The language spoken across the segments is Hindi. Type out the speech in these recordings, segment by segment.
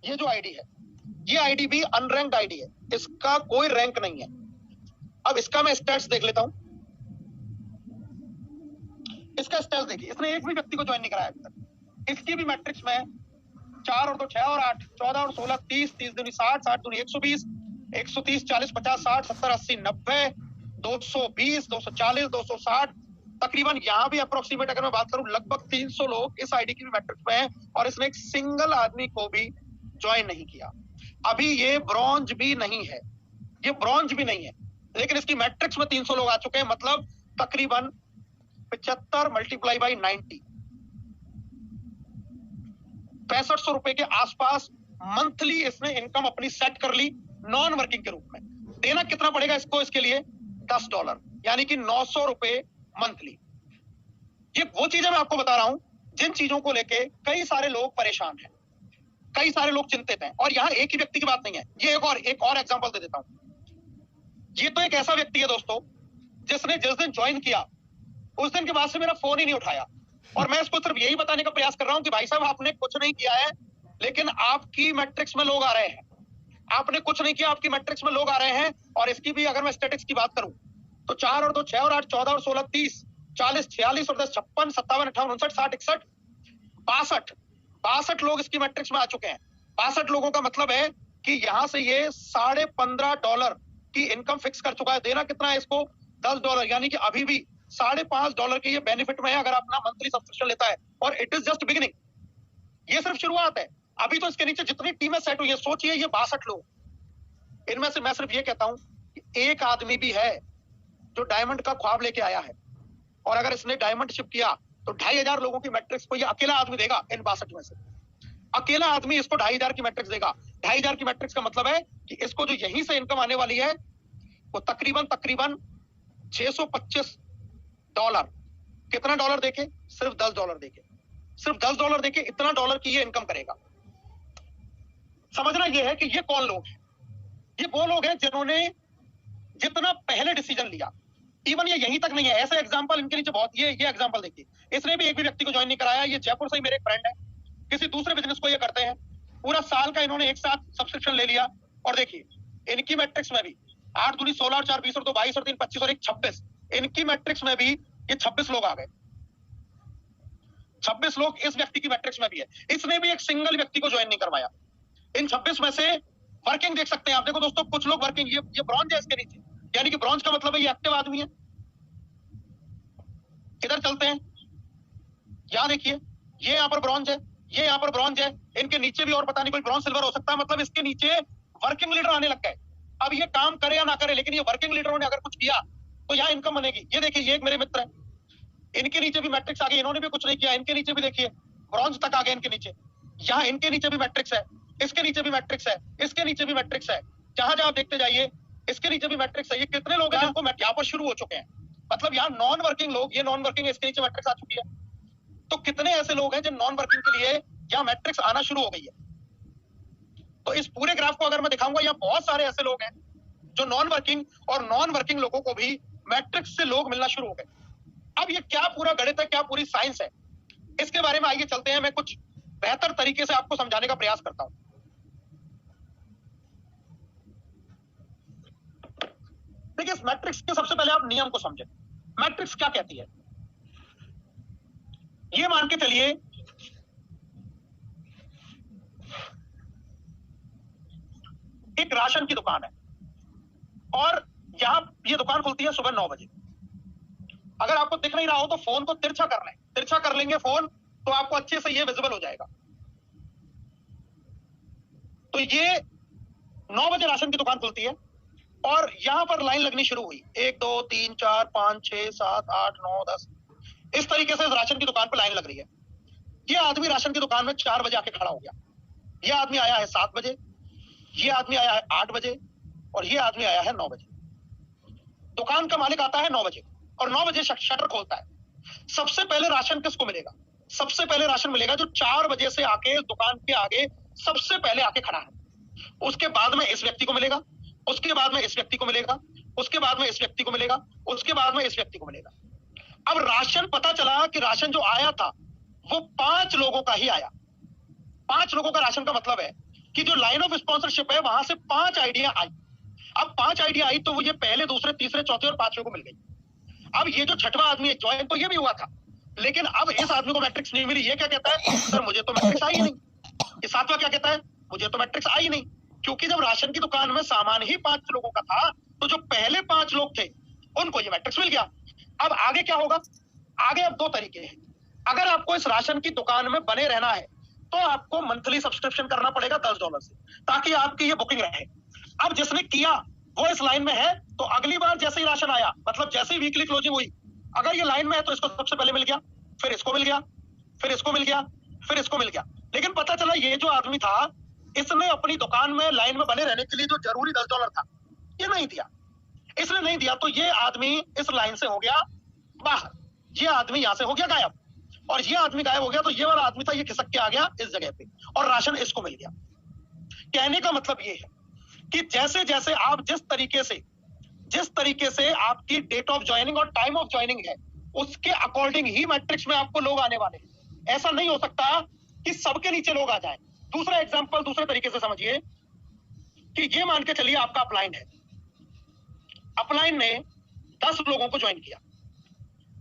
ये जो आईडी है, ये आईडी भी अनरैंक्ड आईडी है, इसका कोई रैंक नहीं है। अब इसका मैं स्टैट्स देख लेता हूं। इसका स्टैट्स देखिए, इसने एक भी व्यक्ति को ज्वाइन नहीं कराया अभी तक। इसकी भी मैट्रिक्स में 4 और 2 6 और 8 14 और 16 30 30 दूनी 60 60 दूनी 120 130 40 50 60 70 80 90 220 240 260 तकरीबन यहां भी अप्रोक्सीमेट अगर मैं बात करूं लगभग 300 लोग इस आईडी की भी मैट्रिक्स में हैं और इसने एक सिंगल आदमी को भी ज्वाइन नहीं किया। अभी ये ब्रॉन्ज भी नहीं है, ये ब्रॉन्ज भी नहीं है, लेकिन इसकी मैट्रिक्स में 300 लोग आ चुके हैं, मतलब तकरीबन 75 मल्टीप्लाई बाई 90 6500 रुपए के आसपास मंथली इसने इनकम अपनी सेट कर ली नॉन वर्किंग के रूप में। देना कितना पड़ेगा इसको? इसके लिए $10 यानी कि 900 रुपए मंथली। ये वो चीजें मैं आपको बता रहा हूं जिन चीजों को लेके कई सारे लोग परेशान हैं, कई सारे लोग चिंतित हैं। और यहां एक ही व्यक्ति की बात नहीं है, ये एक और एग्जांपल दे देता हूं। ये तो एक ऐसा व्यक्ति है दोस्तों जिसने जिस दिन ज्वाइन किया उस दिन के बाद से मेरा फोन ही नहीं उठाया, और मैं इसको सिर्फ यही बताने का प्रयास कर रहा हूं कि भाई साहब आपने कुछ नहीं किया है लेकिन आपकी मैट्रिक्स में लोग आ रहे हैं। आपने कुछ नहीं किया, आपकी मैट्रिक्स में लोग आ रहे हैं। और इसकी भी अगर मैं स्टैटिस्टिक्स की बात करूं तो 4 और 2 6 और 8 14 और 16 30 40 46 और 10 56 57 58 59 60 61 62 लोग इसकी मैट्रिक्स में आ चुके हैं। 62 लोगों का मतलब है कि यहां से ये $15.5 की इनकम फिक्स कर चुका है। देना कितना है इसको? $10, यानी कि अभी भी $5.5 के ये बेनिफिट में है अगर अपना मंथली सब्सक्रिप्शन लेता है। और इट इज जस्ट बिगिनिंग, ये सिर्फ शुरुआत है। अभी तो इसके नीचे जितनी टीमें सेट हुई है, सोचिए ये 62 लोग, इनमें से मैं सिर्फ ये कहता हूं कि एक आदमी भी है जो डायमंड का ख्वाब लेके आया है, और अगर इसने डायमंड शिप किया तो 2500 लोगों की मैट्रिक्स को ये अकेला आदमी देगा। इन 62 में से अकेला आदमी इसको 2500 की मैट्रिक्स देगा। 2500 की मैट्रिक्स का मतलब है कि इसको जो यहीं से इनकम आने वाली है वो तकरीबन $625। कितना डॉलर देके? सिर्फ $10 देके, सिर्फ $10 देके इतना डॉलर की ये इनकम करेगा। समझना ये है कि ये कौन लोग हैं? ये वो लोग हैं जिन्होंने जितना पहले डिसीजन लिया। इवन ये यहीं तक नहीं है, ऐसे एग्जांपल इनके नीचे बहुत। ये एग्जांपल देखिए, इसने भी एक भी व्यक्ति को ज्वाइन नहीं कराया। ये जयपुर से ही मेरे एक फ्रेंड है, किसी दूसरे बिजनेस को ये करते हैं। पूरा साल का इन्होंने एक साथ सब्सक्रिप्शन ले लिया, और देखिए इनकी मैट्रिक्स में भी 8 दूनी 16 और 4 20 और 2 22 और 3 25 और 1 26, इनकी मैट्रिक्स में भी ये 26 लोग आ गए। 26 लोग इस व्यक्ति की मैट्रिक्स में भी है। इसने भी एक सिंगल व्यक्ति को ज्वाइन नहीं करवाया। इन 26 में से वर्किंग देख सकते हैं आप। देखो दोस्तों, कुछ लोग वर्किंग, ये ब्रॉन्ज है इसके नीचे, यानी कि ब्रॉन्ज का मतलब है ये एक्टिव आदमी है। इधर चलते हैं, यहां देखिए ये यहाँ पर ब्रॉन्ज है, ये यहाँ पर ब्रॉन्ज है। इनके नीचे भी और पता नहीं कोई ब्रॉन्ज सिल्वर हो सकता है। मतलब इसके नीचे वर्किंग लीडर आने लग गए। अब ये काम करे या ना करे, लेकिन ये वर्किंग लीडरों ने अगर कुछ किया तो यहाँ इनकम बनेगी। ये देखिए, ये एक मेरे मित्र है, इनके नीचे भी मैट्रिक्स आ गई, इन्होंने भी कुछ नहीं किया। इनके नीचे भी देखिए ब्रॉन्ज तक आ गए इनके नीचे। यहाँ इनके नीचे भी मैट्रिक्स है, इसके नीचे भी मैट्रिक्स है, इसके नीचे भी मैट्रिक्स है। जहां जहां देखते जाइए इसके नीचे भी मैट्रिक्स है। ये कितने लोग हैं जिनको यहाँ पर शुरू हो चुके हैं? मतलब यहाँ नॉन वर्किंग लोग, ये नॉन वर्किंग है, इसके नीचे मैट्रिक्स आ चुकी है। तो कितने ऐसे लोग हैं जिन नॉन वर्किंग के लिए यहाँ मैट्रिक्स आना शुरू हो गई है? तो इस पूरे ग्राफ को अगर मैं दिखाऊंगा, यहाँ बहुत सारे ऐसे लोग हैं जो नॉन वर्किंग, और नॉन वर्किंग लोगों को भी मैट्रिक्स से लोग मिलना शुरू हो गए। अब ये क्या पूरा गणित है, क्या पूरी साइंस है, इसके बारे में आइए चलते हैं। मैं कुछ बेहतर तरीके से आपको समझाने का प्रयास करता हूं। देखिए, इस मैट्रिक्स के सबसे पहले आप नियम को समझें। मैट्रिक्स क्या कहती है? ये मान के चलिए एक राशन की दुकान है, और यहां ये दुकान खुलती है सुबह 9 बजे। अगर आपको दिख नहीं रहा हो तो फोन को तिरछा कर लें, तिरछा कर लेंगे फोन तो आपको अच्छे से ये विजिबल हो जाएगा। तो ये 9 बजे राशन की दुकान खुलती है, और यहां पर लाइन लगनी शुरू हुई। 1 2 3 4 5 6 7 8 9 10, इस तरीके से इस राशन की दुकान पर लाइन लग रही है। ये आदमी राशन की दुकान में 4 बजे आके खड़ा हो गया। ये आदमी आया है 7 बजे, ये आदमी आया है 8 बजे, और ये आदमी आया है 9 बजे। दुकान का मालिक आता है 9 बजे, और 9 बजे शटर खोलता है। सबसे पहले राशन किसको मिलेगा? सबसे पहले राशन मिलेगा जो 4 बजे से आके दुकान के आगे सबसे पहले आके खड़ा है। उसके बाद में इस व्यक्ति को मिलेगा, उसके बाद में इस व्यक्ति को मिलेगा, उसके बाद में इस व्यक्ति को मिलेगा, उसके बाद में इस व्यक्ति को मिलेगा। अब राशन, पता चला कि राशन जो आया था वो 5 लोगों का ही आया। 5 लोगों का राशन का मतलब है कि जो लाइन ऑफ स्पॉन्सरशिप है वहां से 5 आइडिया आई। अब 5 आइडिया आई तो वो ये पहले, दूसरे, तीसरे, चौथे और 5वें को मिल गई। अब ये जो छठवां आदमी ज्वाइन तो ये भी हुआ था, लेकिन अब इस आदमी को मैट्रिक्स नहीं मिली। ये क्या कहता है, सर मुझे तो मैट्रिक्स आई नहीं। ये 7वां क्या कहता है, मुझे तो मैट्रिक्स आई नहीं। क्योंकि जब राशन की दुकान में सामान ही 5 लोगों का था तो जो पहले 5 लोग थे उनको ये मैट्रिक्स मिल गया। अब आगे क्या होगा, आगे अब 2 तरीके हैं। अगर आपको इस राशन की दुकान में बने रहना है तो आपको मंथली सब्सक्रिप्शन करना पड़ेगा $10 से, ताकि आपकी ये बुकिंग रहे। अब जिसने किया वो इस लाइन में है तो अगली बार जैसे ही राशन आया, मतलब जैसे ही वीकली क्लोजिंग हुई, अगर ये लाइन में है तो इसको सबसे पहले मिल गया, फिर इसको मिल गया, फिर इसको मिल गया, फिर इसको मिल गया। लेकिन पता चला ये जो आदमी था इसने अपनी दुकान में लाइन में बने रहने के लिए जो जरूरी $10 था ये नहीं दिया। इसने नहीं दिया तो ये आदमी इस लाइन से हो गया बाहर, ये आदमी यहां से हो गया गायब, और ये आदमी गायब हो गया तो ये वाला आदमी था ये खिसक के आ गया इस जगह पे और राशन इसको मिल गया। कहने का मतलब ये है कि जैसे जैसे आप जिस तरीके से आपकी डेट ऑफ ज्वाइनिंग और टाइम ऑफ ज्वाइनिंग है उसके अकॉर्डिंग ही मैट्रिक्स में आपको लोग आने वाले हैं। ऐसा नहीं हो सकता कि सबके नीचे लोग आ जाएं। दूसरा एग्जांपल दूसरे तरीके से समझिए कि ये मान के चलिए आपका अपलाइन है, अपलाइन ने 10 लोगों को ज्वाइन किया।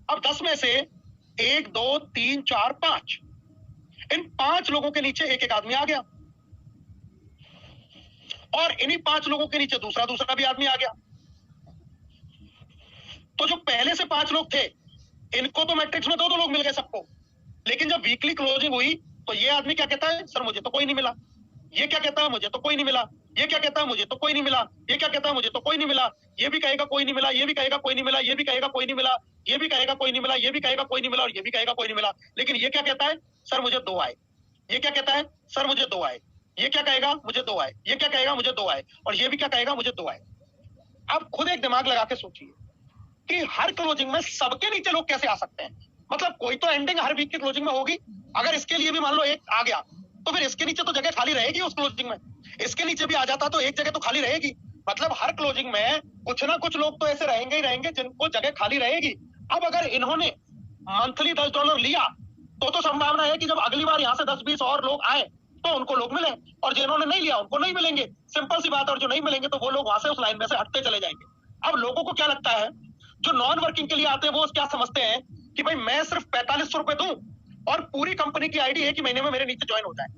अब 10 में से 1 2 3 4 5, इन 5 लोगों के नीचे एक एक आदमी आ गया और इन्हीं 5 लोगों के नीचे दूसरा भी आदमी आ गया। तो जो पहले से 5 लोग थे इनको तो मैट्रिक्स में 2 लोग मिल गए सबको, लेकिन जब वीकली क्लोजिंग हुई तो ये आदमी क्या कहता है, सर मुझे तो कोई नहीं मिला। ये क्या कहता है, मुझे तो कोई नहीं मिला। ये क्या कहता है, मुझे तो कोई नहीं मिला। ये क्या कहता है, मुझे तो कोई नहीं मिला। ये भी कहेगा कोई नहीं मिला, ये भी कहेगा कोई नहीं मिला, ये भी कहेगा कोई नहीं मिला, ये भी कहेगा कोई नहीं मिला, ये भी कहेगा कोई नहीं मिला और ये भी कहेगा कोई नहीं मिला। लेकिन ये क्या कहता है, सर मुझे 2 आए। ये क्या कहता है, सर मुझे 2 आए। ये क्या कहेगा, मुझे 2 आए। ये क्या कहेगा, मुझे 2 आए। और ये भी क्या कहेगा, मुझे 2 आए। अब खुद एक दिमाग लगा के सोचिए कि हर क्लोजिंग में सबके नीचे लोग कैसे आ सकते हैं। मतलब कोई तो एंडिंग हर वीक की क्लोजिंग में होगी। अगर इसके लिए भी मान लो एक आ गया तो फिर इसके नीचे तो जगह खाली रहेगी उस क्लोजिंग में। इसके नीचे भी आ जाता तो एक जगह तो खाली रहेगी। मतलब हर क्लोजिंग में कुछ ना कुछ लोग तो ऐसे रहेंगे ही रहेंगे जिनको जगह खाली रहेगी। अब अगर इन्होंने मंथली $10 लिया तो संभावना है कि जब अगली बार यहाँ से 10-20 और लोग आए तो उनको लोग मिले, और जिन्होंने नहीं लिया उनको नहीं मिलेंगे। सिंपल सी बात है। और जो नहीं मिलेंगे तो वो लोग वहां से उस लाइन में से हटते चले जाएंगे। अब लोगों को क्या लगता है, जो नॉन वर्किंग के लिए आते हैं वो क्या समझते हैं कि भाई मैं सिर्फ 4500 रुपए दूं और पूरी कंपनी की आईडी है कि महीने में मेरे नीचे ज्वाइन हो जाए।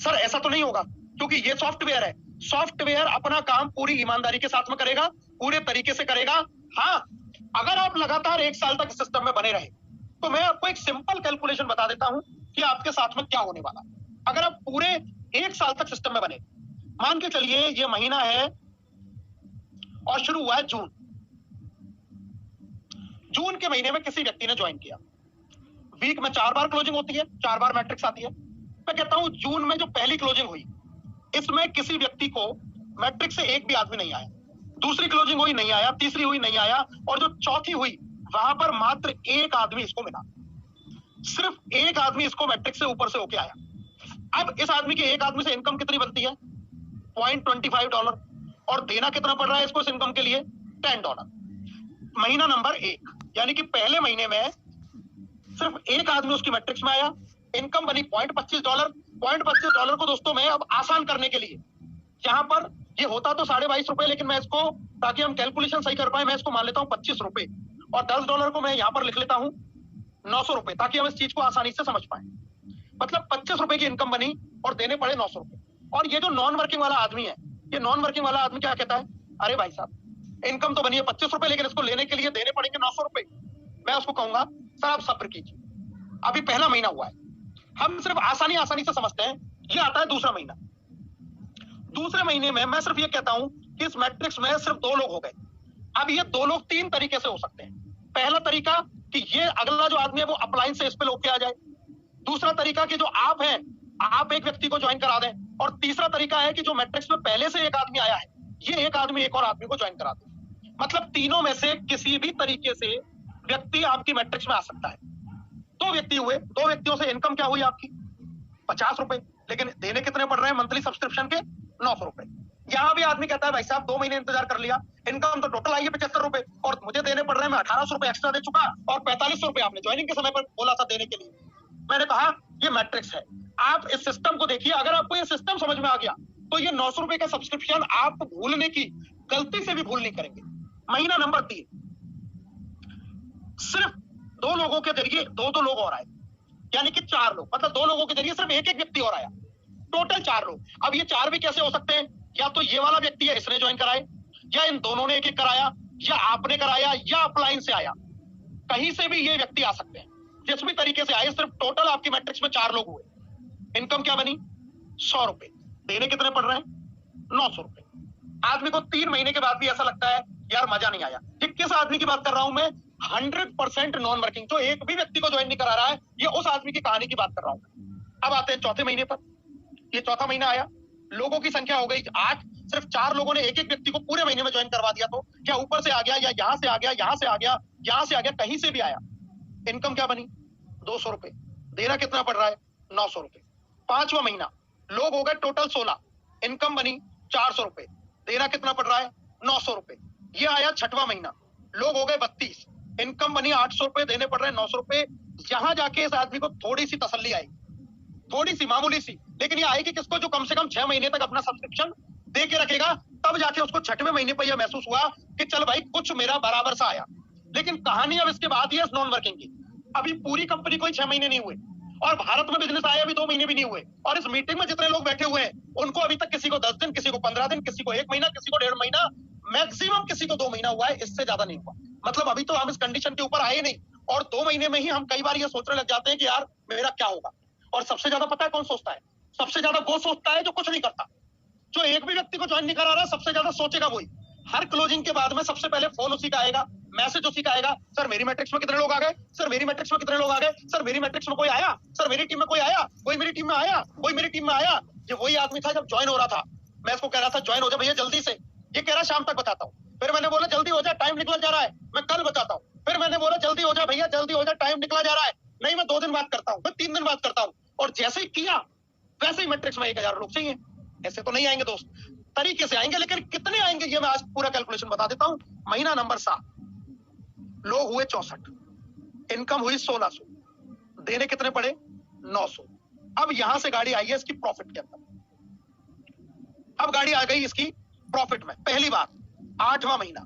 सर ऐसा तो नहीं होगा, क्योंकि ये सॉफ्टवेयर है। सॉफ्टवेयर अपना काम पूरी ईमानदारी के साथ में करेगा, पूरे तरीके से करेगा। हाँ, अगर आप लगातार 1 साल तक सिस्टम में बने रहे तो मैं आपको एक सिंपल कैलकुलेशन बता देता हूं कि आपके साथ में क्या होने वाला। अगर आप पूरे 1 साल तक सिस्टम में बने, मान के चलिए ये महीना है और शुरू हुआ है जून। जून के महीने में किसी व्यक्ति ने ज्वाइन किया। वीक में 4 बार क्लोजिंग होती है, 4 बार मैट्रिक्स आती है। मैं कहता हूं जून में जो पहली क्लोजिंग हुई इसमें किसी व्यक्ति को मैट्रिक्स से एक भी आदमी नहीं आया। दूसरी क्लोजिंग हुई, नहीं आया। तीसरी हुई, नहीं आया। और जो चौथी हुई वहां पर मात्र एक आदमी इसको मिला। सिर्फ एक आदमी इसको मैट्रिक्स से ऊपर से होके आया। अब इस आदमी के एक आदमी से इनकम कितनी बनती है, $0.25, और देना कितना पड़ रहा है इसको इस इनकम के लिए, $10। महीना नंबर 1 यानी कि पहले महीने में सिर्फ एक आदमी उसकी मैट्रिक्स में आया, इनकम बनी $0.25। $0.25 को दोस्तों मैं अब आसान करने के लिए, यहाँ पर ये होता तो $22.5, लेकिन मैं इसको, ताकि हम कैलकुलेशन सही कर पाए, मैं इसको मान लेता हूँ $25, और $10 को मैं यहाँ पर लिख लेता हूँ $900, ताकि हम इस चीज को आसानी से समझ पाए। मतलब $25 की इनकम बनी और देने पड़े $900। और ये जो नॉन वर्किंग वाला आदमी है, ये नॉन वर्किंग वाला आदमी क्या कहता है, अरे भाई साहब इनकम तो बनी है $25, लेकिन इसको लेने के लिए देने पड़ेंगे $900। मैं उसको कहूंगा सर आप सब्र कीजिए, अभी पहला महीना हुआ है, हम सिर्फ आसानी से समझते हैं। ये आता है दूसरा महीना। दूसरे महीने में मैं सिर्फ ये कहता हूं कि इस मैट्रिक्स में सिर्फ 2 लोग हो गए। अब ये 2 लोग 3 तरीके से हो सकते हैं। पहला तरीका कि ये अगला जो आदमी है वो अपलाइन से इस पे लोग के आ जाए। दूसरा तरीका कि जो आप हैं आप एक व्यक्ति को ज्वाइन करा दें। और तीसरा तरीका है कि जो मैट्रिक्स में पहले से एक आदमी आया है ये एक आदमी एक और आदमी को ज्वाइन करा दे। मतलब तीनों में से किसी भी तरीके से व्यक्ति आपकी मैट्रिक्स में आ सकता है। 2 व्यक्ति हुए, 2 व्यक्तियों से इनकम क्या हुई आपकी, $50, लेकिन देने कितने पड़ रहे हैं मंथली सब्सक्रिप्शन के, $900। यहाँ भी आदमी कहता है भाई साहब 2 महीने इंतजार कर लिया, इनकम तो टोटल आई है $75 और मुझे देने पड़ रहे हैं, मैं $1800 एक्स्ट्रा दे चुका और $4500 आपने ज्वाइनिंग के समय पर बोला था देने के लिए। मैंने कहा ये मैट्रिक्स है, आप इस सिस्टम को देखिए। अगर आपको ये सिस्टम समझ में आ गया तो ये 900 रुपए का सब्सक्रिप्शन आप भूलने की गलती से भी भूल नहीं करेंगे। महीना नंबर 3, सिर्फ 2 लोगों के जरिए 2 लोग और आए, यानी कि 4 लोग, मतलब 2 लोगों के जरिए सिर्फ एक व्यक्ति और आया, टोटल 4 लोग। अब ये 4 भी कैसे हो सकते हैं? या तो ये वाला व्यक्ति है, इसने ज्वाइन कराए, या इन दोनों ने एक कराया, या आपने कराया, या अपलाइन से आया। कहीं से भी ये व्यक्ति आ सकते हैं, जिस भी तरीके से आए। सिर्फ टोटल आपकी मैट्रिक्स में 4 लोग हुए। इनकम क्या बनी? 100 रुपए। देने कितने पड़ रहे हैं? 900 रुपए। आदमी को 3 महीने के बाद भी ऐसा लगता है यार मजा नहीं आया। ये किस आदमी की बात कर रहा हूं मैं? 100% नॉन वर्किंग, जो एक भी व्यक्ति को ज्वाइन नहीं करा रहा है, ये उस आदमी की कहानी की बात कर रहा हूं। अब आते हैं चौथे महीने पर। ये चौथा महीना आया, लोगों की संख्या हो गई 8, सिर्फ 4 लोगों ने एक व्यक्ति को पूरे महीने में ज्वाइन करवा दिया। तो क्या ऊपर से आ गया, या यहां से आ गया, यहां से आ गया, यहां से आ गया, कहीं से भी आया। इनकम क्या बनी? 200 रुपए। देना कितना पड़ रहा है? 900 रुपए। 5वां महीना, लोग हो गए टोटल 16, इनकम बनी 400 रुपए। देना कितना पड़ रहा है? 900 रुपए। ये आया 6वां महीना, लोग हो गए 32, इनकम बनी 800 रुपए, देने पड़ रहे हैं 900 रुपए। यहां जाके इस आदमी को थोड़ी सी तसल्ली आई, थोड़ी सी, मामूली सी, लेकिन ये आएगी किसको? जो कम से कम 6 महीने तक अपना सब्सक्रिप्शन दे के रखेगा। तब जाके उसको 6वें महीने पर यह महसूस हुआ कि चल भाई कुछ मेरा बराबर सा आया। लेकिन कहानी अब इसके बाद ही है नॉन वर्किंग की। अभी पूरी कंपनी को 6 महीने नहीं हुए, और भारत में बिजनेस आए अभी 2 महीने भी नहीं हुए। और इस मीटिंग में जितने लोग बैठे हुए हैं, उनको अभी तक किसी को 10 दिन, किसी को 15 दिन, किसी को 1 महीना, किसी को 1.5 महीना, मैक्सिमम किसी को 2 महीना हुआ है, इससे ज्यादा नहीं हुआ। मतलब अभी तो हम इस कंडीशन के ऊपर आए नहीं, और 2 महीने में ही हम कई बार ये सोचने लग जाते हैं कि यार मेरा क्या होगा। और सबसे ज्यादा पता है कौन सोचता है? सबसे ज्यादा वो सोचता है जो कुछ नहीं करता। जो एक भी व्यक्ति को ज्वाइन नहीं करा रहा, सबसे ज्यादा सोचेगा वही। हर क्लोजिंग के बाद में सबसे पहले फोन उसी का आएगा, मैसेज उसी का आएगा, सर मेरी मैट्रिक्स में कितने लोग आ गए, सर मेरी मैट्रिक्स में कितने लोग आ गए, सर मेरी मैट्रिक्स में कोई आया, सर मेरी टीम में कोई आया, कोई मेरी टीम में आया, कोई मेरी टीम में आया। ये वही आदमी था जब ज्वाइन हो रहा था, मैं इसको कह रहा था ज्वाइन हो जा भैया जल्दी से। ये कह रहा शाम तक बताता हूँ। फिर मैंने बोला जल्दी हो जा, टाइम निकल जा रहा है, मैं कल बताता हूँ। फिर मैंने बोला जल्दी हो जा भैया, जल्दी हो जा, टाइम निकला जा रहा है, नहीं मैं 2 दिन बात करता हूँ, फिर 3 दिन बात करता हूँ। और जैसे ही किया वैसे ही मैट्रिक्स में 1000 लोग चाहिए। ऐसे तो नहीं आएंगे दोस्त, तरीके से आएंगे, लेकिन कितने आएंगे ये मैं आज पूरा कैलकुलेशन बता देता हूं। महीना नंबर 7, लोग हुए 64, इनकम हुई 1600, देने कितने पड़े? 900। अब यहां से गाड़ी आई है इसकी प्रॉफिट के अंदर। अब गाड़ी आ गई इसकी प्रॉफिट में। पहली बात, 8वां महीना,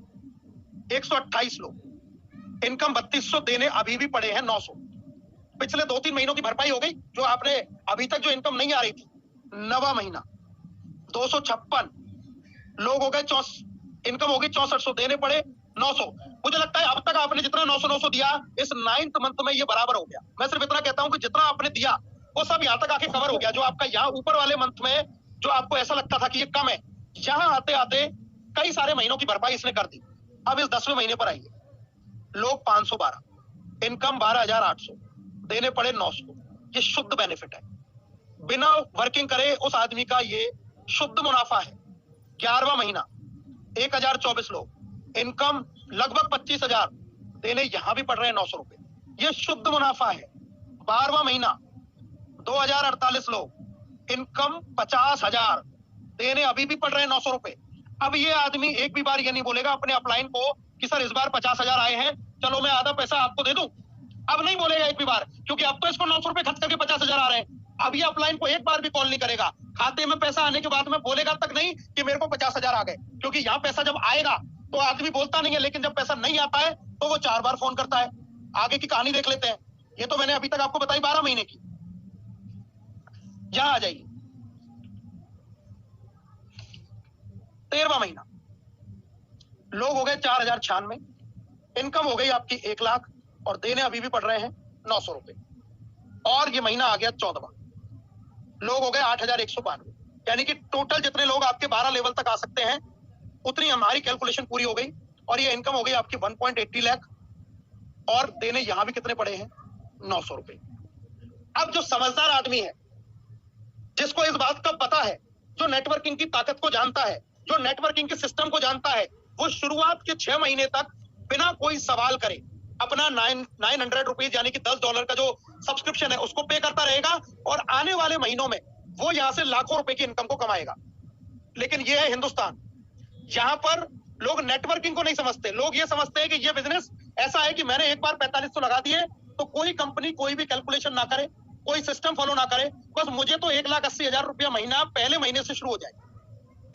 128 लोग, इनकम 3200, देने अभी भी पड़े हैं 900। पिछले 2-3 महीनों की भरपाई हो गई जो आपने अभी तक जो इनकम नहीं आ रही थी। 9वां महीना, 256 लोग हो गए, इनकम हो गई 6400, देने पड़े 900। मुझे लगता है अब तक आपने जितना 900 दिया, इस 9th मंथ में ये बराबर हो गया। मैं सिर्फ इतना कहता हूं कि जितना आपने दिया वो सब यहाँ तक आके कवर हो गया। जो आपका यहाँ ऊपर वाले मंथ में जो आपको ऐसा लगता था कि ये कम है, यहाँ आते आते कई सारे महीनों की भरपाई इसने कर दी। अब इस 10वें महीने पर आइए, लोग 512, इनकम 12800, देने पड़े 900। ये शुद्ध बेनिफिट है, बिना वर्किंग करे उस आदमी का ये शुद्ध मुनाफा है। 11वां महीना, 1024 लोग, इनकम लगभग 25,000, देने यहां भी पड़ रहे हैं 900 रुपए। ये शुद्ध मुनाफा है। 12वां महीना, 2048 लोग, इनकम 50,000, देने अभी भी पड़ रहे हैं 900 रुपए। अब ये आदमी एक भी बार ये नहीं बोलेगा अपने अपलाइन को कि सर इस बार 50,000 आए हैं, चलो मैं आधा पैसा आपको दे दूं। अब नहीं बोलेगा एक भी बार, क्योंकि अब तो इसको 900 रुपए खर्च करके 50,000 आ रहे हैं। अब ये अपलाइन को एक बार भी कॉल नहीं करेगा। खाते में पैसा आने के बाद में बोलेगा तक नहीं कि मेरे को 50,000 आ गए, क्योंकि यहाँ पैसा जब आएगा तो आदमी बोलता नहीं है, लेकिन जब पैसा नहीं आता है तो वो 4 बार फोन करता है। आगे की कहानी देख लेते हैं। ये तो मैंने अभी तक आपको बताई 12 महीने की। यहां आ जाइए, 13वां महीना, लोग हो गए 4096, इनकम हो गई आपकी 1 लाख, और देने अभी भी पड़ रहे हैं 900 रुपए। और ये महीना आ गया 14वां, लोग हो गए 8192, यानी कि टोटल जितने लोग आपके 12 लेवल तक आ सकते हैं उतनी हमारी कैलकुलेशन पूरी हो गई। और ये इनकम हो गई आपकी 1.80 लाख, और देने यहां भी कितने पड़े हैं? 900 रुपए। अब जो समझदार आदमी है, जिसको इस बात का पता है, जो नेटवर्किंग की ताकत को जानता है, जो नेटवर्किंग के सिस्टम को जानता है, वो शुरुआत के 6 महीने तक बिना कोई सवाल करे अपना 900 रुपीज यानी कि $10 का जो सब्सक्रिप्शन है उसको पे करता रहेगा, और आने वाले महीनों में वो यहां से लाखों रुपए की इनकम को कमाएगा। लेकिन ये है हिंदुस्तान, यहां पर लोग नेटवर्किंग को नहीं समझते। लोग ये समझते हैं कि ये बिजनेस ऐसा है कि मैंने एक बार 4500 लगा दिए तो कोई कंपनी कोई भी कैलकुलेशन ना करे, कोई सिस्टम फॉलो ना करे, बस मुझे तो 1,80,000 रुपया महीना पहले महीने से शुरू हो जाए।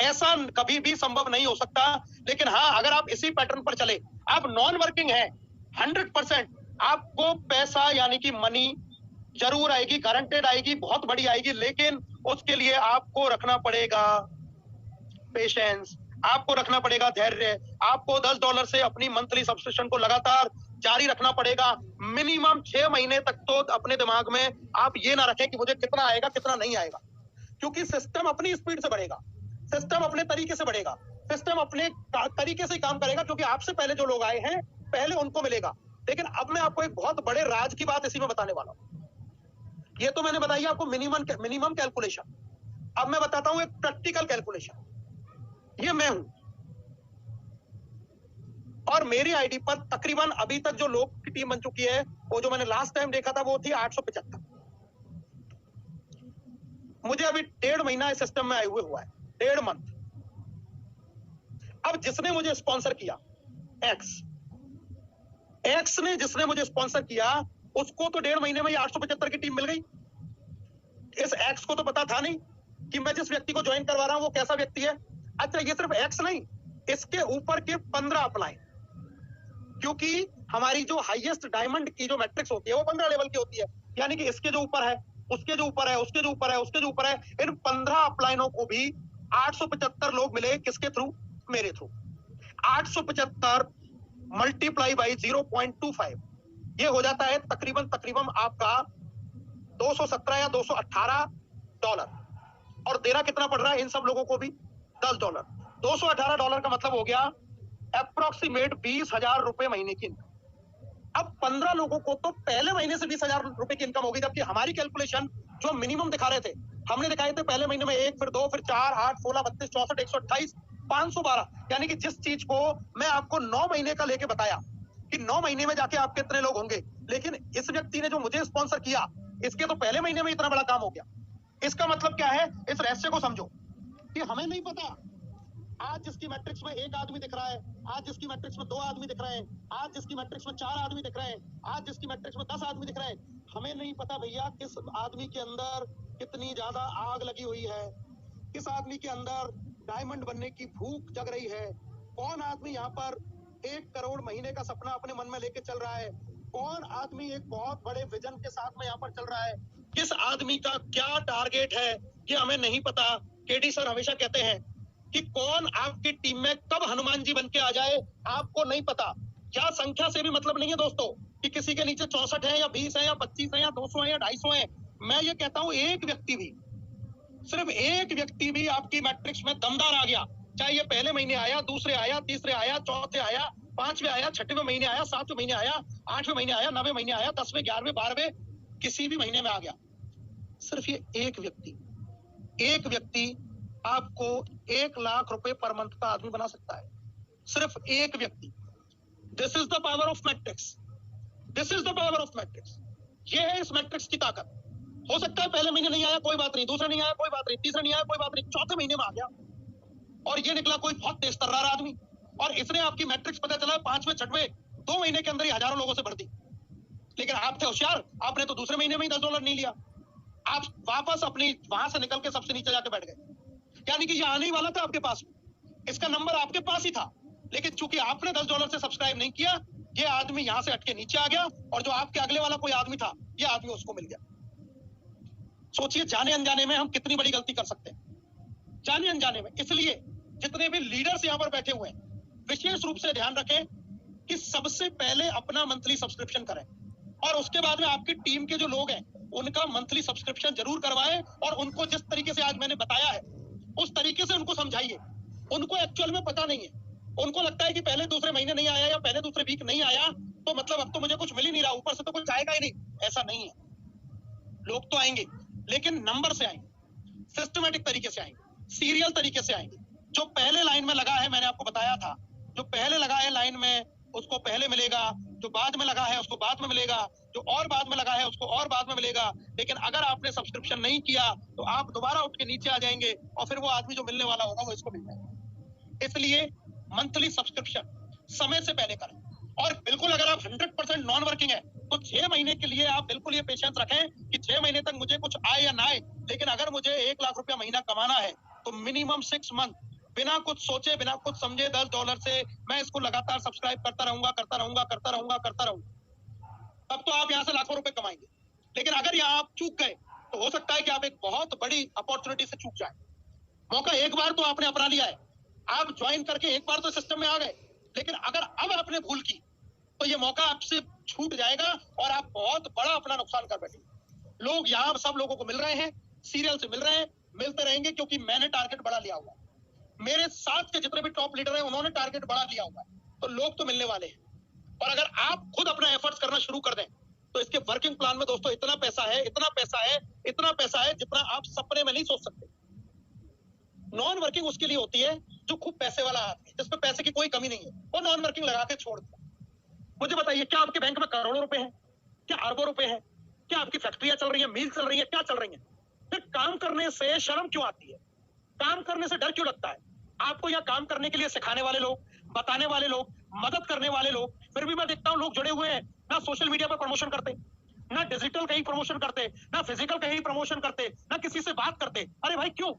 ऐसा कभी भी संभव नहीं हो सकता। लेकिन हाँ, अगर आप इसी पैटर्न पर चले, आप नॉन वर्किंग हैं, 100% आपको पैसा यानी कि मनी जरूर आएगी, गारंटेड आएगी, बहुत बड़ी आएगी, लेकिन उसके लिए आपको रखना पड़ेगा पेशेंस, आपको रखना पड़ेगा धैर्य, आपको $10 से अपनी मंथली सब्सक्रिप्शन को लगातार जारी रखना पड़ेगा। मिनिमम 6 महीने तक तो अपने दिमाग में आप ये ना रखें कि मुझे कितना आएगा कितना नहीं आएगा, क्योंकि सिस्टम अपनी स्पीड से बढ़ेगा, सिस्टम अपने तरीके से बढ़ेगा, सिस्टम अपने तरीके से काम करेगा, क्योंकि आपसे पहले जो लोग आए हैं पहले उनको मिलेगा। लेकिन अब मैं आपको एक बहुत बड़े राज की बात इसी में बताने वाला हूं। ये तो मैंने बताई आपको मिनिमम कैलकुलेशन। अब मैं बताता हूं एक प्रैक्टिकल कैलकुलेशन। ये मैं हूं और मेरी आईडी पर तकरीबन अभी तक जो लोग की टीम बन चुकी है, वो जो मैंने लास्ट टाइम देखा था वो थी 875। मुझे अभी 1.5 महीना इस सिस्टम में आए हुए हुआ है, 1.5 मंथ। अब जिसने मुझे स्पॉन्सर किया, एक्स ने जिसने मुझे स्पॉन्सर किया, उसको तो 1.5 महीने में 875 की टीम मिल गई। इस एक्स को तो पता था नहीं कि मैं जिस व्यक्ति को ज्वाइन करवा रहा हूं वो कैसा व्यक्ति है। अच्छा, ये सिर्फ एक्स नहीं, इसके ऊपर के 15 अपलाइन, क्योंकि हमारी जो हाईएस्ट डायमंड की जो मैट्रिक्स होती है वो 15 लेवल की होती है, यानी कि इसके जो ऊपर है, उसके जो ऊपर है, उसके जो ऊपर है, उसके जो ऊपर है, इन 15 अपलाइनों को भी 875 लोग मिले। किसके थ्रू? मेरे थ्रू। 875 मल्टीप्लाई बाई 0.25, ये हो जाता है तकरीबन आपका 217 या $218। और देना कितना पड़ रहा है इन सब लोगों को भी? $10। $218 का मतलब हो गया अप्रोक्सीमेट 20,000 रुपए महीने की इनकम। अब 15 लोगों को तो पहले महीने से 20,000 रुपए की इनकम होगी, जबकि हमारी कैलकुलेशन जो मिनिमम दिखा रहे थे, हमने दिखाए थे पहले महीने में 1, फिर 2, फिर 4, 8, 16, 32, 64, 128, 512। यानी कि जिस चीज को मैं आपको 9 महीने का लेके बताया कि 9 महीने में जाके आप कितने लोग होंगे, लेकिन इस व्यक्ति ने जो मुझे स्पॉन्सर किया, इसके तो पहले महीने में इतना बड़ा काम हो गया। इसका मतलब क्या है? इस रहस्य को समझो कि हमें नहीं पता आज जिसकी मैट्रिक्स में 1 आदमी दिख रहा है, आज जिसकी मैट्रिक्स में 2 आदमी दिख रहे हैं, आज जिसकी मैट्रिक्स में 4 आदमी दिख रहे हैं, आज जिसकी मैट्रिक्स में 10 आदमी दिख रहे हैं, हमें नहीं पता भैया किस आदमी के अंदर कितनी ज्यादा आग लगी हुई है, किस आदमी के अंदर डायमंड बनने की भूख जग रही है, कौन आदमी यहाँ पर 1 करोड़ महीने का सपना अपने मन में लेके चल रहा है, कौन आदमी एक बहुत बड़े विजन के साथ में यहाँ पर चल रहा है, किस आदमी का क्या टारगेट है, ये हमें नहीं पता। केडी सर हमेशा कहते हैं कि कौन आपकी टीम में कब हनुमान जी बन के आ जाए, आपको नहीं पता। क्या संख्या से भी मतलब नहीं है दोस्तों कि किसी के नीचे 64 है या 20 है या 25 है या 200 है या 250 है। मैं ये कहता हूं एक व्यक्ति भी, सिर्फ एक व्यक्ति भी आपकी मैट्रिक्स में दमदार आ गया, चाहे ये पहले महीने आया, दूसरे आया, तीसरे आया, चौथे आया, 5वें आया, 6वें महीने आया, 7वें महीने आया, 8वें महीने आया, 9वें महीने आया, 10वें, 11वें, 12वें, किसी भी महीने में आ गया, सिर्फ ये एक व्यक्ति आपको 1 लाख रुपए पर मंथ का आदमी बना सकता है। सिर्फ एक व्यक्ति। This is the power of matrix, this is the power of matrix. ये है इस मैट्रिक्स की ताकत। हो सकता है पहले महीने नहीं आया, कोई बात नहीं, दूसरे नहीं आया, कोई बात नहीं, तीसरे नहीं आया, कोई बात नहीं, चौथे महीने में आ गया और ये निकला कोई बहुत तेज तर्रार आदमी, और इसने आपकी मैट्रिक्स पता चला 5वें, 6वें, 2 महीने के अंदर ही हजारों लोगों से बढ़ दी। लेकिन आप थे होशियार, आपने तो दूसरे महीने में ही $10 नहीं लिया, आप वापस अपनी वहां से निकल के सबसे नीचे जाके बैठ गए। यानी कि ये आने ही वाला था आपके पास, इसका नंबर आपके पास ही था, लेकिन चूंकि आपने $10 से सब्सक्राइब नहीं किया, ये आदमी यहां से हटके नीचे आ गया, और जो आपके अगले वाला कोई आदमी था, ये आदमी उसको मिल गया। सोचिए जाने अनजाने में हम कितनी बड़ी गलती कर सकते हैं, जाने अनजाने में। इसलिए जितने भी लीडर्स यहाँ पर बैठे हुए हैं, विशेष रूप से ध्यान रखें कि सबसे पहले अपना मंथली सब्सक्रिप्शन करें, और उसके बाद में आपकी टीम के जो लोग हैं उनका मंथली सब्सक्रिप्शन जरूर करवाएं, और उनको जिस तरीके से आज मैंने बताया है उस तरीके से उनको समझाइए। उनको एक्चुअल में पता नहीं है, उनको लगता है कि पहले दूसरे महीने नहीं आया या पहले दूसरे वीक नहीं आया तो मतलब अब तो मुझे कुछ मिल ही नहीं रहा, ऊपर से तो कुछ आएगा ही नहीं। ऐसा नहीं है, लोग तो आएंगे लेकिन नंबर से आएंगे, सिस्टमेटिक तरीके से आएंगे, सीरियल तरीके से आएंगे। जो पहले लाइन में लगा है, मैंने आपको बताया था, जो पहले लगा है लाइन में उसको पहले मिलेगा, जो बाद में लगा है उसको बाद में मिलेगा, जो और बाद में लगा है उसको और बाद में मिलेगा। लेकिन अगर आपने सब्सक्रिप्शन नहीं किया तो आप दोबारा उठ के नीचे आ जाएंगे, और फिर वो आदमी जो मिलने वाला होगा वो इसको मिल जाएगा। इसलिए मंथली सब्सक्रिप्शन समय से पहले करें, और बिल्कुल अगर आप 100% नॉन वर्किंग है तो 6 महीने के लिए आप बिल्कुल ये पेशेंस रखें कि 6 महीने तक मुझे कुछ आए या ना आए, लेकिन अगर मुझे 1 लाख रुपया महीना कमाना है तो मिनिमम 6 मंथ बिना कुछ सोचे बिना कुछ समझे $10 से मैं इसको लगातार सब्सक्राइब करता रहूंगा तब तो आप यहाँ से लाखों रुपए कमाएंगे। लेकिन अगर यहाँ आप चूक गए तो हो सकता है कि आप एक बहुत बड़ी अपॉर्चुनिटी से चूक जाए। मौका एक बार तो आपने अपना लिया है, आप ज्वाइन करके एक बार तो सिस्टम में आ गए, लेकिन अगर अब आपने भूल की तो ये मौका आपसे छूट जाएगा और आप बहुत बड़ा अपना नुकसान कर बैठेंगे। लोग यहाँ सब लोगों को मिल रहे हैं, सीरियल से मिल रहे हैं, मिलते रहेंगे, क्योंकि मैंने टारगेट बड़ा लिया हुआ है। मेरे साथ के जितने भी टॉप लीडर हैं उन्होंने टारगेट बड़ा लिया हुआ है, तो लोग तो मिलने वाले हैं। और अगर आप खुद अपना एफर्ट्स करना शुरू कर दें तो इसके वर्किंग प्लान में दोस्तों इतना पैसा है जितना आप सपने में नहीं सोच सकते। नॉन वर्किंग उसके लिए होती है जो खूब पैसे वाला आदमी, जिसपे पैसे की कोई कमी नहीं है, वो नॉन वर्किंग लगा के छोड़ दिया। मुझे बताइए, क्या आपके बैंक में करोड़ों रुपए हैं? क्या अरबों रुपए हैं? क्या आपकी फैक्ट्रियां चल रही है, मिल चल रही है, क्या चल रही है? फिर काम करने से शर्म क्यों आती है? काम करने से डर क्यों लगता है? आपको यहाँ काम करने के लिए सिखाने वाले लोग, बताने वाले लोग, मदद करने वाले लोग, फिर भी मैं देखता हूँ लोग जुड़े हुए हैं, ना सोशल मीडिया पर प्रमोशन करते, ना डिजिटल कहीं प्रमोशन करते, ना फिजिकल कहीं प्रमोशन करते, ना किसी से बात करते। अरे भाई क्यों?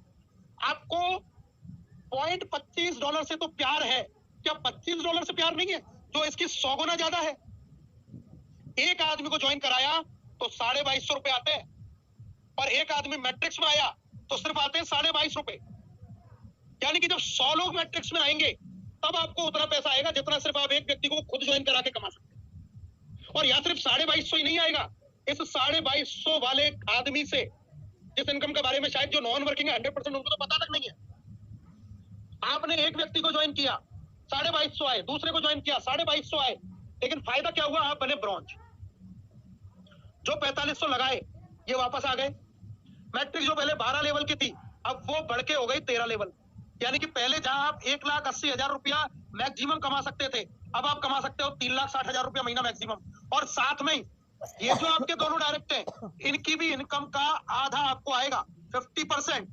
आपको $25 से तो प्यार है, क्या $25 से प्यार नहीं है? जो इसकी 100 गुना ज्यादा है। एक आदमी को ज्वाइन कराया तो $2250 आते हैं, और एक आदमी मैट्रिक्स में आया तो सिर्फ आते हैं $2250। यानी कि जब 100 लोग मैट्रिक्स में आएंगे तब आपको उतना पैसा आएगा जितना सिर्फ आप एक व्यक्ति को खुद ज्वाइन करा के कमा सकते हैं। और यहाँ सिर्फ $2250 ही नहीं आएगा, इस $2250 वाले आदमी से जिस इनकम के बारे में शायद जो नॉन वर्किंग है 100% उनको तो पता तक नहीं है। आपने एक व्यक्ति को ज्वाइन किया, $2250 आए, दूसरे को ज्वाइन किया, $2250 आए, लेकिन फायदा क्या हुआ? आप बने ब्रॉन्ज। जो 4500 लगाए ये वापस आ गए। मैट्रिक जो पहले 12 लेवल की थी अब वो बढ़ के हो गई 13 लेवल। यानी कि पहले जहां आप 1,80,000 रुपया मैक्सिमम कमा सकते थे, अब आप कमा सकते हो 3,60,000 रुपया महीना मैक्सिमम। और साथ में ये जो आपके दोनों डायरेक्ट हैं इनकी भी इनकम का आधा आपको आएगा, 50%।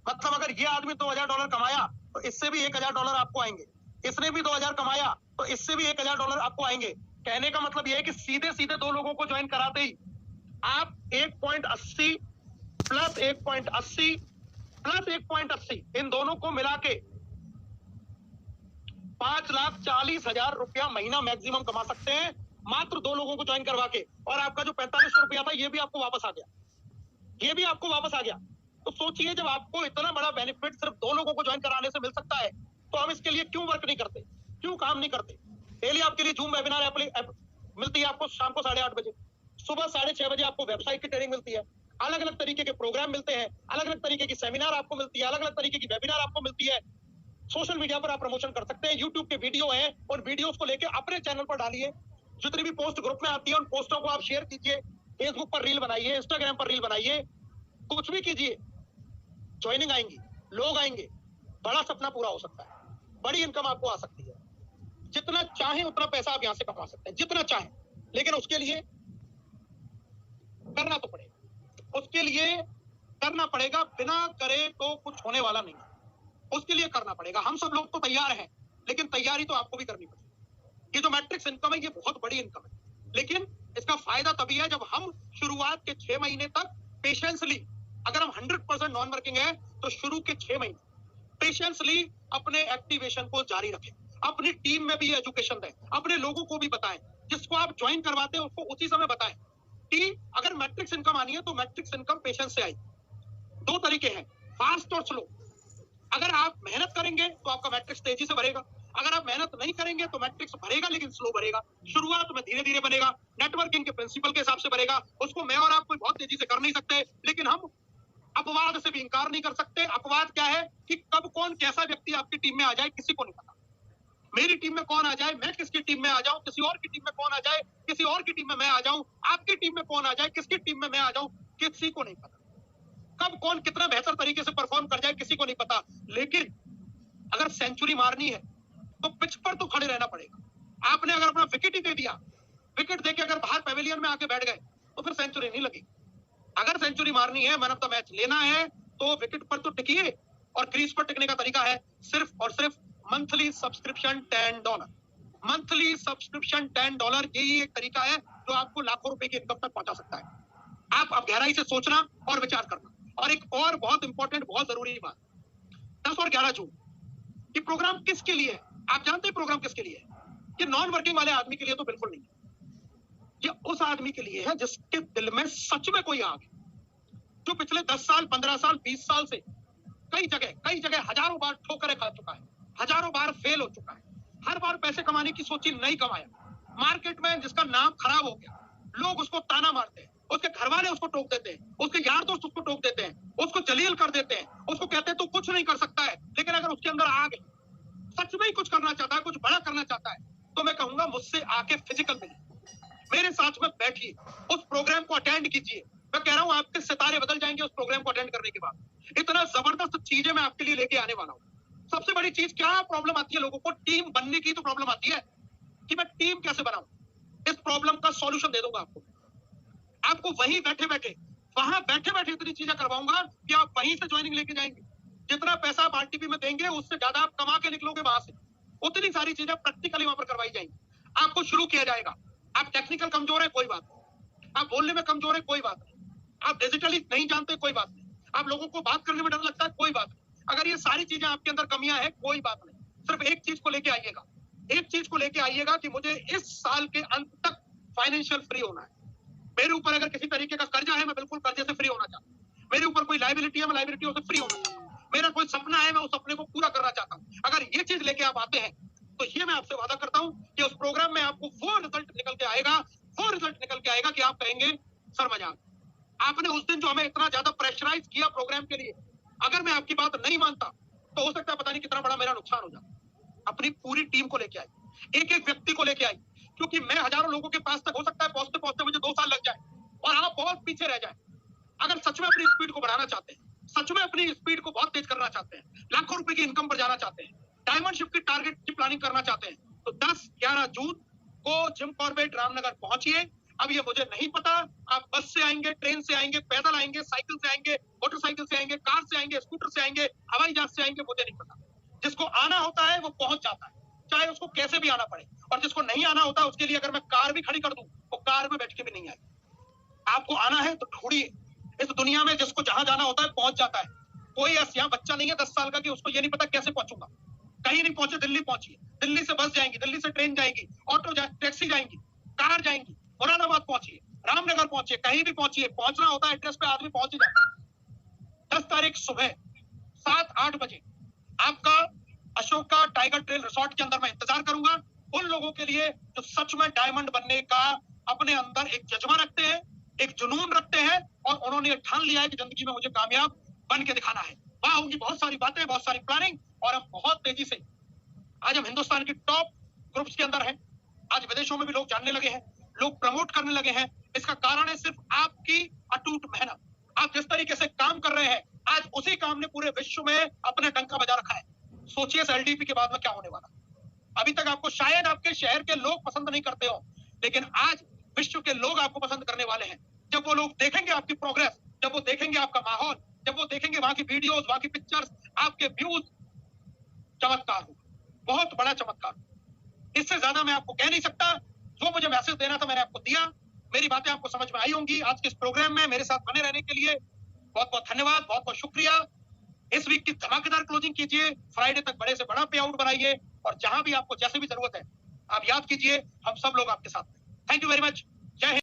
मतलब अगर ये आदमी $2,000 कमाया तो इससे भी $1,000 आपको आएंगे, इसने भी 2,000 कमाया तो इससे भी $1,000 आपको आएंगे। कहने का मतलब यह है कि सीधे सीधे दो लोगों को ज्वाइन कराते ही आप 1.80 प्लस 1.80 प्लस 1.80 इन दोनों को मिला के 5,40,000 रुपया महीना मैक्सिमम कमा सकते हैं, मात्र दो लोगों को ज्वाइन करवा के। और आपका जो 4500 रुपया था ये भी आपको वापस आ गया, ये भी आपको वापस आ गया। तो सोचिए, जब आपको इतना बड़ा बेनिफिट सिर्फ दो लोगों को ज्वाइन कराने से मिल सकता है तो हम इसके लिए क्यों वर्क नहीं करते, क्यों काम नहीं करते? डेली आपके लिए जूम वेबिनार मिलती है आपको शाम को 8:30 बजे, सुबह 6:30 बजे आपको वेबसाइट की ट्रेनिंग मिलती है, अलग अलग तरीके के प्रोग्राम मिलते हैं, अलग अलग तरीके की सेमिनार आपको मिलती है, अलग अलग तरीके की वेबिनार आपको मिलती है। सोशल मीडिया पर आप प्रमोशन कर सकते हैं, यूट्यूब के वीडियो हैं और वीडियोस को लेकर अपने चैनल पर डालिए, जितनी भी पोस्ट ग्रुप में आती है उन पोस्टों को आप शेयर कीजिए, फेसबुक पर रील बनाइए, इंस्टाग्राम पर रील बनाइए, कुछ भी कीजिए, ज्वाइनिंग आएंगी, लोग आएंगे, बड़ा सपना पूरा हो सकता है, बड़ी इनकम आपको आ सकती है। जितना चाहे उतना पैसा आप यहां से कमा सकते हैं, जितना चाहे, लेकिन उसके लिए करना तो पड़ेगा, उसके लिए करना पड़ेगा, बिना करे तो कुछ होने वाला नहीं, उसके लिए करना पड़ेगा। हम सब लोग तो तैयार हैं, लेकिन तैयारी तो आपको भी करनी पड़ेगी। ये जो मैट्रिक्स इनकम है ये बहुत बड़ी इनकम है, लेकिन इसका फायदा तभी है जब हम शुरुआत के 6 महीने तक पेशेंसली, अगर हम 100% नॉन वर्किंग है तो शुरू के 6 महीने पेशेंसली अपने एक्टिवेशन को जारी रखें, अपनी टीम में भी एजुकेशन दें, अपने लोगों को भी बताएं, जिसको आप ज्वाइन करवाते हैं उसको उसी समय बताएं कि अगर मैट्रिक्स इनकम आनी है तो मैट्रिक्स इनकम पेशेंस से आई। दो तरीके हैं, फास्ट और स्लो। अगर आप मेहनत करेंगे तो आपका मैट्रिक्स तेजी से भरेगा, अगर आप मेहनत नहीं करेंगे तो मैट्रिक्स भरेगा लेकिन स्लो भरेगा, शुरुआत में धीरे धीरे बनेगा, नेटवर्किंग के प्रिंसिपल के हिसाब से भरेगा। उसको मैं और आप कोई बहुत तेजी से कर नहीं सकते, लेकिन हम अपवाद से भी इंकार नहीं कर सकते। अपवाद क्या है कि कब कौन कैसा व्यक्ति आपकी टीम में आ जाए किसी को नहीं पता। मेरी टीम में कौन आ जाए, मैं किसकी टीम में आ जाऊं, किसी और की टीम में कौन आ जाए, किसी और की टीम में मैं आ जाऊं, आपकी टीम में कौन आ जाए, किसकी टीम में मैं आ जाऊं, किसी को नहीं पता। कब कौन कितना बेहतर तरीके से परफॉर्म कर जाए किसी को नहीं पता। लेकिन अगर सेंचुरी मारनी है तो पिच पर तो खड़े रहना पड़ेगा। आपने अगर अपना विकेट ही दे दिया, विकेट देके अगर बाहर पेविलियन में आके बैठ गए तो फिर सेंचुरी नहीं लगी। अगर सेंचुरी मारनी है, मैन ऑफ द मैच लेना है, तो विकेट पर तो टिकिए। और क्रीज पर टिकने का तरीका है सिर्फ और सिर्फ मंथली सब्सक्रिप्शन $10। मंथली सब्सक्रिप्शन $10 यही एक तरीका है जो आपको लाखों रुपए की इनकम तक पहुंचा सकता है। आप अब गहराई से सोचना और विचार करना। और एक और बहुत इंपॉर्टेंट, बहुत जरूरी बात, 10 और 11 जून। ये प्रोग्राम किसके लिए है? आप जानते हैं प्रोग्राम किसके लिए है? ये नॉन वर्किंग वाले आदमी के लिए तो बिल्कुल नहीं है। ये उस आदमी के लिए है जिसके दिल में सच में कोई आग है, जो पिछले 10 साल, 15 साल, 20 साल से कई जगह हजारों बार ठोकरें खा चुका है, हजारों बार फेल हो चुका है, हर बार पैसे कमाने की सोची, नहीं कमाया, मार्केट में जिसका नाम खराब हो गया, लोग उसको ताना मारते हैं, उसके घर वाले उसको टोक देते हैं, उसके यार दोस्त उसको टोक देते हैं, उसको जलील कर देते हैं, उसको कहते हैं तू कुछ नहीं कर सकता है। लेकिन अगर उसके अंदर आग है, सच में ही कुछ करना चाहता है, कुछ बड़ा करना चाहता है, तो मैं कहूंगा मुझसे आके फिजिकल मिलिए, मेरे साथ में बैठिए, उस प्रोग्राम को अटेंड कीजिए। मैं कह रहा हूं आपके सितारे बदल जाएंगे उस प्रोग्राम को अटेंड करने के बाद। इतना जबरदस्त चीजें मैं आपके लिए लेके आने वाला हूं। सबसे बड़ी चीज क्या प्रॉब्लम आती है लोगों को? टीम बनने की तो प्रॉब्लम आती है कि मैं टीम कैसे बनाऊं। इस प्रॉब्लम का सॉल्यूशन दे दूंगा आपको वहीं बैठे बैठे इतनी चीजें करवाऊंगा कि आप वहीं से ज्वाइनिंग लेके जाएंगे। जितना पैसा आप आरटीपी में देंगे उससे ज्यादा आप कमा के निकलोगे वहां से। उतनी सारी चीजें प्रैक्टिकली वहां पर करवाई जाएंगी, आपको शुरू किया जाएगा। आप टेक्निकल कमजोर है, कोई बात नहीं। आप बोलने में कमजोर है, कोई बात नहीं। आप डिजिटली नहीं जानते, कोई बात नहीं। आप लोगों को बात करने में डर लगता है, कोई बात नहीं। अगर ये सारी चीजें आपके अंदर कमियां है, कोई बात नहीं। सिर्फ एक चीज को लेके आइएगा, एक चीज को लेके आइएगा कि मुझे इस साल के अंत तक फाइनेंशियल फ्री होना है। मेरे ऊपर अगर किसी तरीके का कर्जा है, मैं बिल्कुल कर्जे से फ्री होना चाहता हूँ। मेरे ऊपर कोई लाइबिलिटी है, मैं लाइबिलिटियों से फ्री होना चाहता हूँ। मेरा कोई सपना है, मैं उस सपने को पूरा करना चाहता हूँ। अगर ये चीज लेके आप आते हैं तो ये मैं आपसे वादा करता हूँ कि उस प्रोग्राम में आपको वो रिजल्ट निकल के आएगा कि आप कहेंगे सर मजाक, आपने उस दिन जो हमें इतना ज्यादा प्रेशराइज किया प्रोग्राम के लिए, अगर मैं आपकी बात नहीं मानता तो हो सकता है पता नहीं कितना बड़ा मेरा नुकसान हो जाता। अपनी पूरी टीम को लेके आई, एक एक व्यक्ति को लेके आई, क्योंकि मैं हजारों लोगों के पास तक हो सकता है पहुंचते पहुंचते मुझे 2 साल लग जाए और आप बहुत पीछे रह जाए। अगर सच में अपनी स्पीड को बढ़ाना चाहते हैं, सच में अपनी स्पीड को बहुत तेज करना चाहते हैं, लाखों रुपए की इनकम पर जाना चाहते हैं, डायमंड शिप की टारगेट की प्लानिंग करना चाहते हैं, तो 10-11 जून को जिम कॉर्बेट रामनगर पहुंचिए। अब ये मुझे नहीं पता आप बस से आएंगे, ट्रेन से आएंगे, पैदल आएंगे, साइकिल से आएंगे, मोटरसाइकिल से आएंगे, कार से आएंगे, स्कूटर से आएंगे, हवाई जहाज से आएंगे, मुझे नहीं पता। जिसको आना होता है वो पहुंच जाता है, चाहे उसको कैसे भी आना पड़े। और जिसको नहीं आना होता उसके लिए अगर मैं कार भी खड़ी कर दूं वो कार में बैठ के भी नहीं आएगी। आपको आना है तो ढूंढिए। इस दुनिया में जिसको जहां जाना होता है पहुंच जाता है। कोई ऐसा यहाँ बच्चा नहीं है 10 साल का कि उसको ये नहीं पता कैसे पहुंचूंगा। कहीं नहीं पहुंचे, दिल्ली पहुंचिए, दिल्ली से बस जाएंगी, दिल्ली से ट्रेन जाएंगी, ऑटो टैक्सी जाएंगी, कार जाएंगी, मुरादाबाद पहुंचिए, रामनगर पहुंचिए, कहीं भी पहुंचिए। पहुंचना होता है एड्रेस पे, आदमी पहुंच ही जाता है। 10 तारीख सुबह 7-8 बजे आपका अशोका टाइगर ट्रेल रिसोर्ट के अंदर मैं इंतजार करूंगा। उन लोगों के लिए जो सच में डायमंड बनने का अपने अंदर एक जज्बा रखते हैं, एक जुनून रखते हैं और उन्होंने ये ठान लिया है कि जिंदगी में मुझे कामयाब बन के दिखाना है। वहां होंगी बहुत सारी बातें, बहुत सारी प्लानिंग, और हम बहुत तेजी से आज हम हिंदुस्तान की टॉप ग्रुप्स के अंदर हैं। आज विदेशों में भी लोग जानने लगे हैं, लोग प्रमोट करने लगे हैं। इसका कारण है सिर्फ आपकी अटूट मेहनत। आप जिस तरीके से काम कर रहे हैं, आज उसी काम ने पूरे विश्व में अपने डंका बजा रखा है। सोचिए इस एलडीपी के बाद में क्या होने वाला। अभी तक आपको शायद आपके शहर के लोग पसंद नहीं करते हो, लेकिन आज विश्व के लोग आपको पसंद करने वाले हैं। जब वो लोग देखेंगे आपकी प्रोग्रेस, जब वो देखेंगे आपका माहौल, जब वो देखेंगे वहां की वीडियोस, वहां की पिक्चर्स, आपके व्यूज, चमत्कार होगा, बहुत बड़ा चमत्कार। इससे ज्यादा मैं आपको कह नहीं सकता। जो मुझे मैसेज देना था मैंने आपको दिया। मेरी बातें आपको समझ में आई होंगी। आज के इस प्रोग्राम में मेरे साथ बने रहने के लिए बहुत बहुत धन्यवाद, बहुत बहुत शुक्रिया। इस वीक की धमाकेदार क्लोजिंग कीजिए, फ्राइडे तक बड़े से बड़ा पे आउट बनाइए, और जहां भी आपको जैसे भी जरूरत है आप याद कीजिए, हम सब लोग आपके साथ हैं। Thank you very much. जय हिंद।